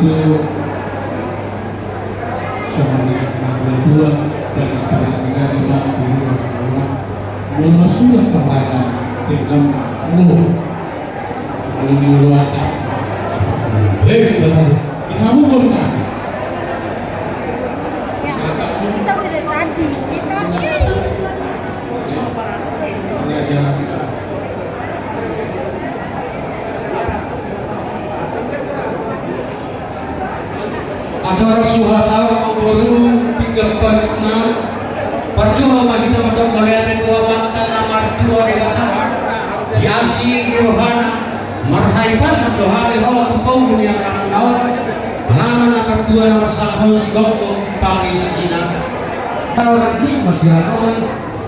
itu dua dan seterusnya dengan diri orang sudah terbaca dalam mulut luar betul kamu bukan kita udah tadi ada Rasulullah orang baru pinggapan percuma kita macam melihat dua mantan nomor dua di kata Yasin Rohana marhaiban satu hari roh kau dunia orang halaman nomor dua nomor satu sigok Palestina tahun ini masih ramai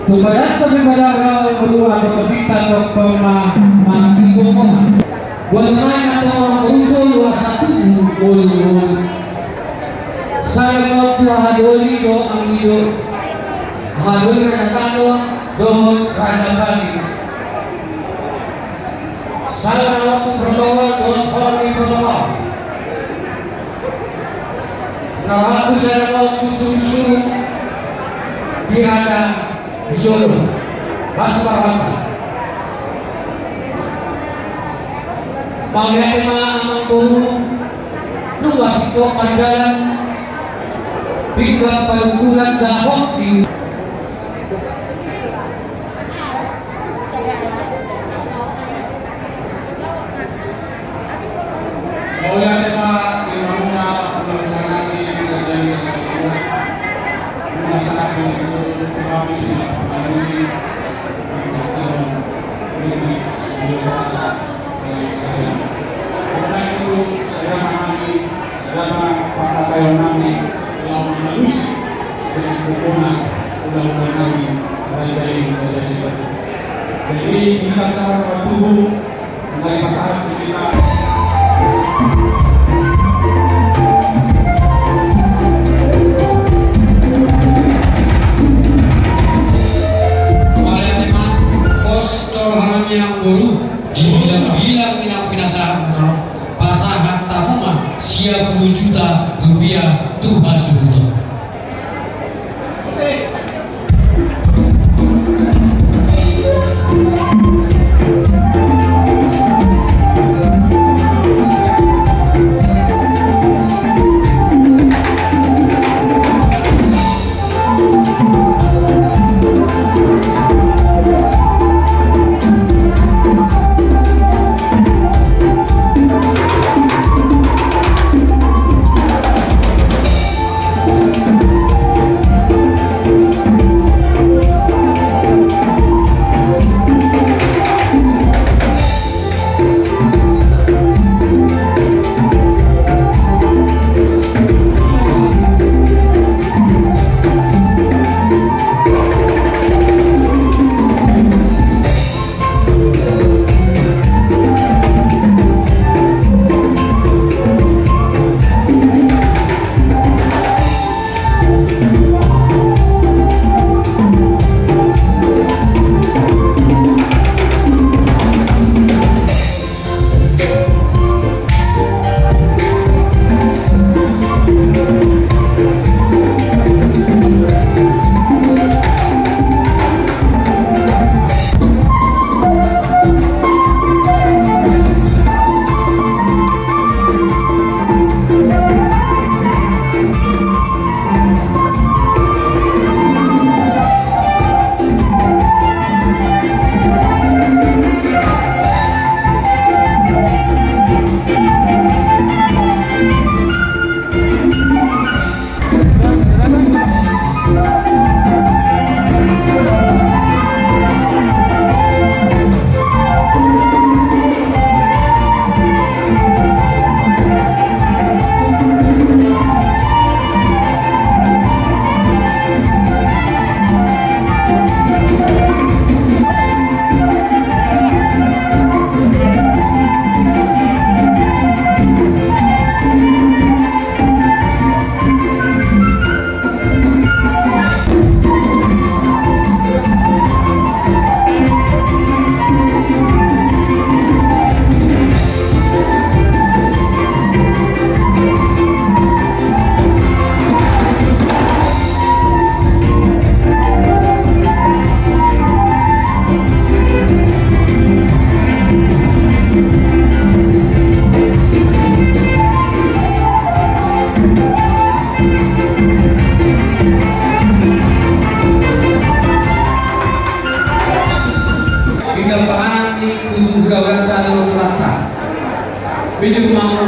kemudian kepada orang berdua berbita dokter masih ngomong buat main atau untuk satu saya mau hadoli do amido hadoli katakan do raja bani saya waktu berdoa do orang berdoa nah aku saya waktu suruh di raja di Jolo Basmarata bagaimana amang guru luas itu pandangan hingga perguruan dahok di oleh tema di rumahnya mengenai terjadi semua masalah itu kami mengalami ini sebuah saya karena itu saya memahami dalam para nanti lawan manusia kesempurnaan undang-undang kami Raja Pancasila. Jadi kita telah tubuh dari pasangan kita. Pada tema postur haram yang baru dibilang-bilang pinasaan pasangan tahuma siap 10 juta rupiah Tuhan Subuto. Biju mau